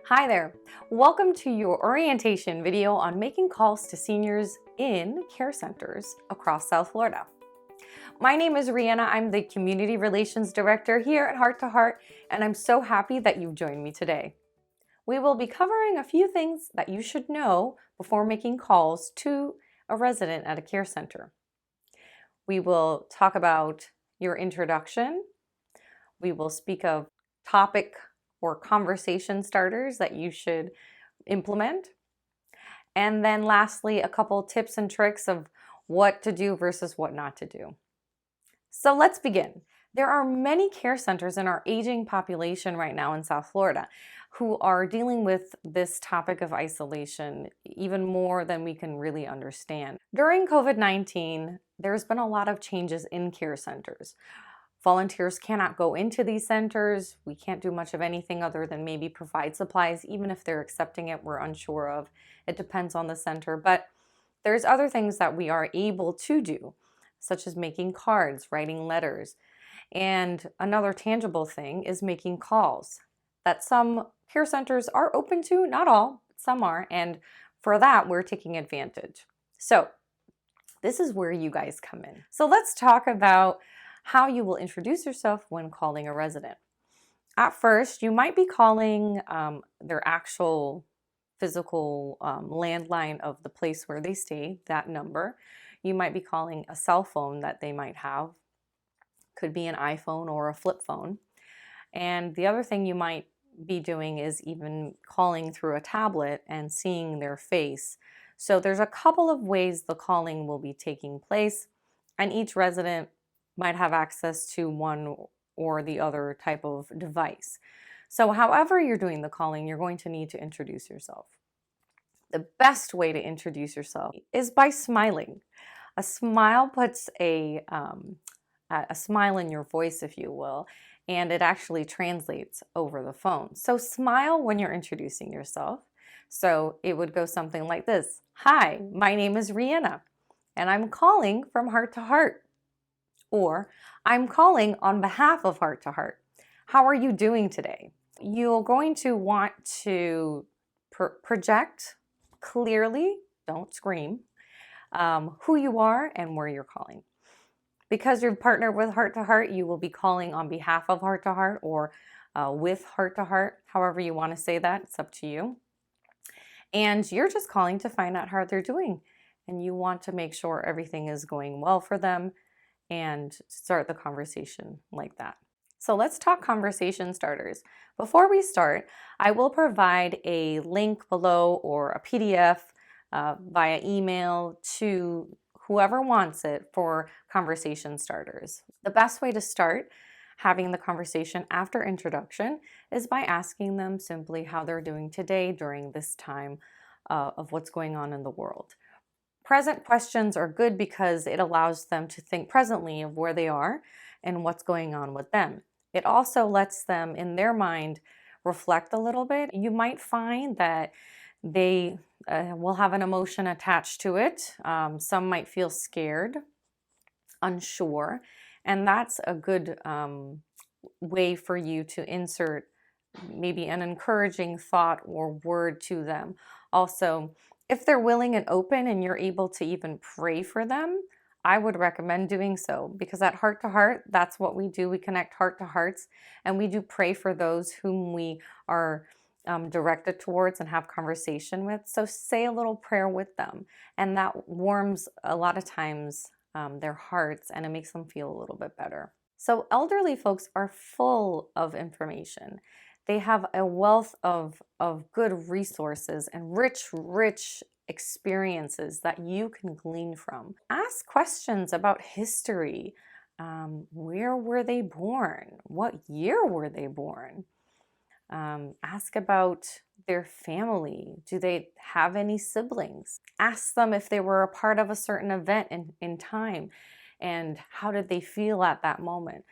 Hi there. Welcome to your orientation video on making calls to seniors in care centers across South Florida. My name is Rihanna. I'm the Community Relations Director here at Heart to Heart, and I'm so happy that you've joined me today. We will be covering a few things that you should know before making calls to a resident at a care center. We will talk about your introduction. We will speak of topic or conversation starters that you should implement. And then lastly, a couple tips and tricks of what to do versus what not to do. So let's begin. There are many care centers in our aging population right now in South Florida who are dealing with this topic of isolation even more than we can really understand. During COVID-19, there's been a lot of changes in care centers. Volunteers cannot go into these centers. We can't do much of anything other than maybe provide supplies. Even if they're accepting it, we're unsure of. It depends on the center. But there's other things that we are able to do, such as making cards, writing letters. And another tangible thing is making calls that some care centers are open to, not all, but some are. And for that, we're taking advantage. So this is where you guys come in. So let's talk about how you will introduce yourself when calling a resident. At first, you might be calling their actual physical landline of the place where they stay, that number. You might be calling a cell phone that they might have. Could be an iPhone or a flip phone. And the other thing you might be doing is even calling through a tablet and seeing their face. So there's a couple of ways the calling will be taking place, and each resident might have access to one or the other type of device. So however you're doing the calling, you're going to need to introduce yourself. The best way to introduce yourself is by smiling. A smile puts a smile in your voice, if you will, and it actually translates over the phone. So smile when you're introducing yourself. So it would go something like this. Hi, my name is Rihanna, and I'm calling from Heart to Heart. Or, I'm calling on behalf of Heart to Heart. How are you doing today? You're going to want to project clearly, don't scream, who you are and where you're calling. Because you're partnered with Heart to Heart, you will be calling on behalf of Heart to Heart or with Heart to Heart, however you want to say that, it's up to you. And you're just calling to find out how they're doing. And you want to make sure everything is going well for them and start the conversation like that. So let's talk conversation starters. Before we start, I will provide a link below or a PDF via email to whoever wants it for conversation starters. The best way to start having the conversation after introduction is by asking them simply how they're doing today during this time of what's going on in the world. Present questions are good because it allows them to think presently of where they are and what's going on with them. It also lets them, in their mind, reflect a little bit. You might find that they will have an emotion attached to it. Some might feel scared, unsure, and that's a good way for you to insert maybe an encouraging thought or word to them. Also, if they're willing and open and you're able to even pray for them, I would recommend doing so, because at Heart to Heart, that's what we do. We connect heart to hearts, and we do pray for those whom we are directed towards and have conversation with. So say a little prayer with them, and that warms a lot of times their hearts, and it makes them feel a little bit better. So elderly folks are full of information. They have a wealth of good resources and rich experiences that you can glean from. Ask questions about history. Where were they born? What year were they born? Ask about their family. Do they have any siblings? Ask them if they were a part of a certain event in time, and how did they feel at that moment.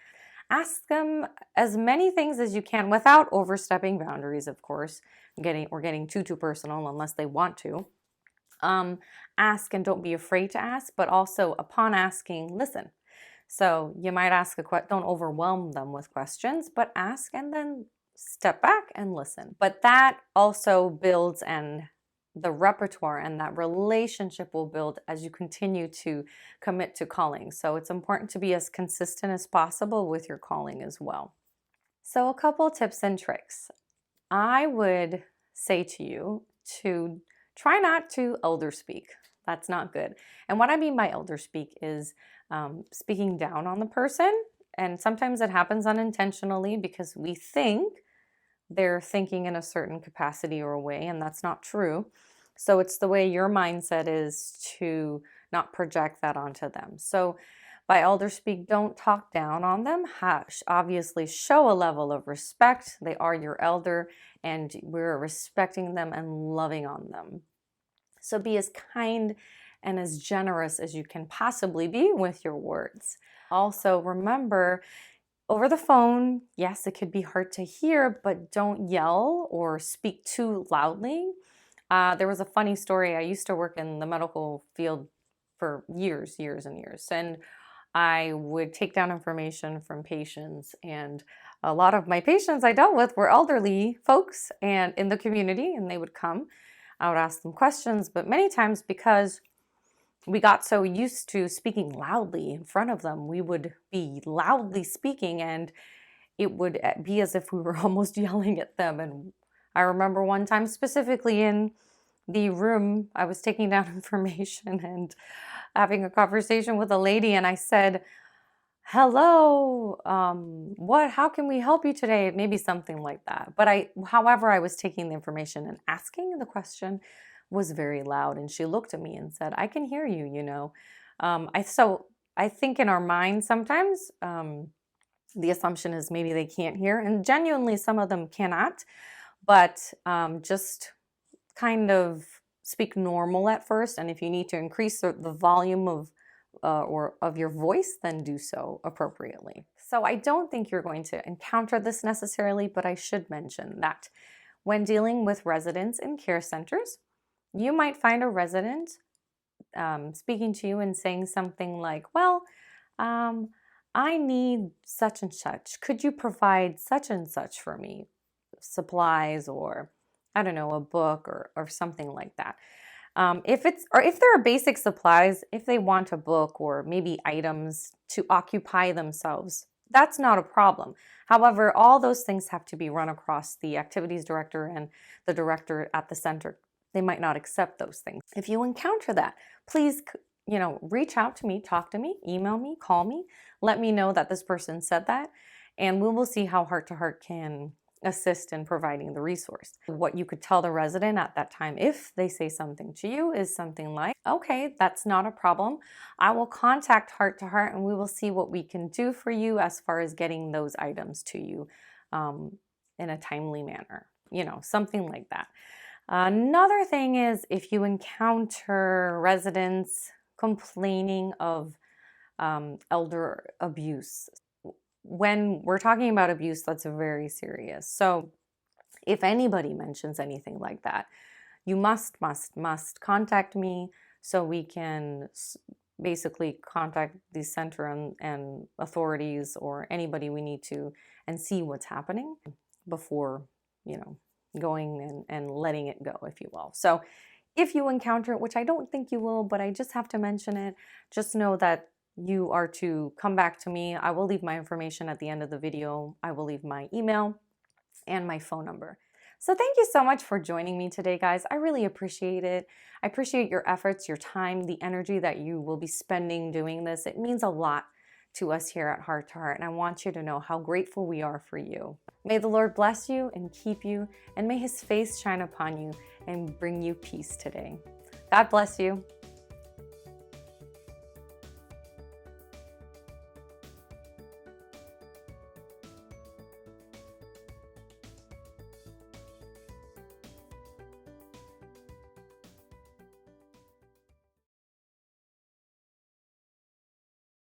Ask them as many things as you can without overstepping boundaries, of course, getting too personal unless they want to. Ask and don't be afraid to ask, but also upon asking, listen. So you might ask don't overwhelm them with questions, but ask and then step back and listen. But that also builds, and the repertoire and that relationship will build as you continue to commit to calling. So it's important to be as consistent as possible with your calling as well. So a couple tips and tricks. I would say to you to try not to elder speak. That's not good. And what I mean by elder speak is speaking down on the person. And sometimes it happens unintentionally because we think they're thinking in a certain capacity or a way, and that's not true. So it's the way your mindset is to not project that onto them. So by elder speak, don't talk down on them. Obviously show a level of respect. They are your elder, and we're respecting them and loving on them. So be as kind and as generous as you can possibly be with your words. Also, remember, over the phone, yes, it could be hard to hear, but don't yell or speak too loudly. There was a funny story. I used to work in the medical field for years and years. And I would take down information from patients, and a lot of my patients I dealt with were elderly folks and in the community, and they would come. I would ask them questions, but many times because we got so used to speaking loudly in front of them, we would be loudly speaking, and it would be as if we were almost yelling at them. And I remember one time specifically in the room, I was taking down information and having a conversation with a lady, and I said, "Hello, how can we help you today?" Maybe something like that. But however I was taking the information and asking the question was very loud, and she looked at me and said, "I can hear you, you know." I think in our minds sometimes the assumption is maybe they can't hear, and genuinely some of them cannot, but just kind of speak normal at first, and if you need to increase the volume of your voice, then do so appropriately. So I don't think you're going to encounter this necessarily, but I should mention that when dealing with residents in care centers, you might find a resident speaking to you and saying something like, "Well, I need such and such. Could you provide such and such for me? Supplies, or I don't know, a book or something like that." If there are basic supplies, if they want a book or maybe items to occupy themselves, that's not a problem. However, all those things have to be run across the activities director and the director at the center. They might not accept those things. If you encounter that, please, reach out to me, talk to me, email me, call me, let me know that this person said that, and we will see how Heart to Heart can assist in providing the resource. What you could tell the resident at that time, if they say something to you, is something like, "Okay, that's not a problem. I will contact Heart to Heart and we will see what we can do for you as far as getting those items to you in a timely manner." Something like that. Another thing is, if you encounter residents complaining of elder abuse. When we're talking about abuse, that's very serious. So if anybody mentions anything like that, you must contact me so we can basically contact the center and authorities or anybody we need to, and see what's happening before, going and letting it go, if you will. So if you encounter it, which I don't think you will, but I just have to mention it, just know that you are to come back to me. I will leave my information at the end of the video. I will leave my email and my phone number. So thank you so much for joining me today, guys. I really appreciate it. I appreciate your efforts, your time, the energy that you will be spending doing this. It means a lot to us here at Heart to Heart, and I want you to know how grateful we are for you. May the Lord bless you and keep you, and may His face shine upon you and bring you peace today. God bless you.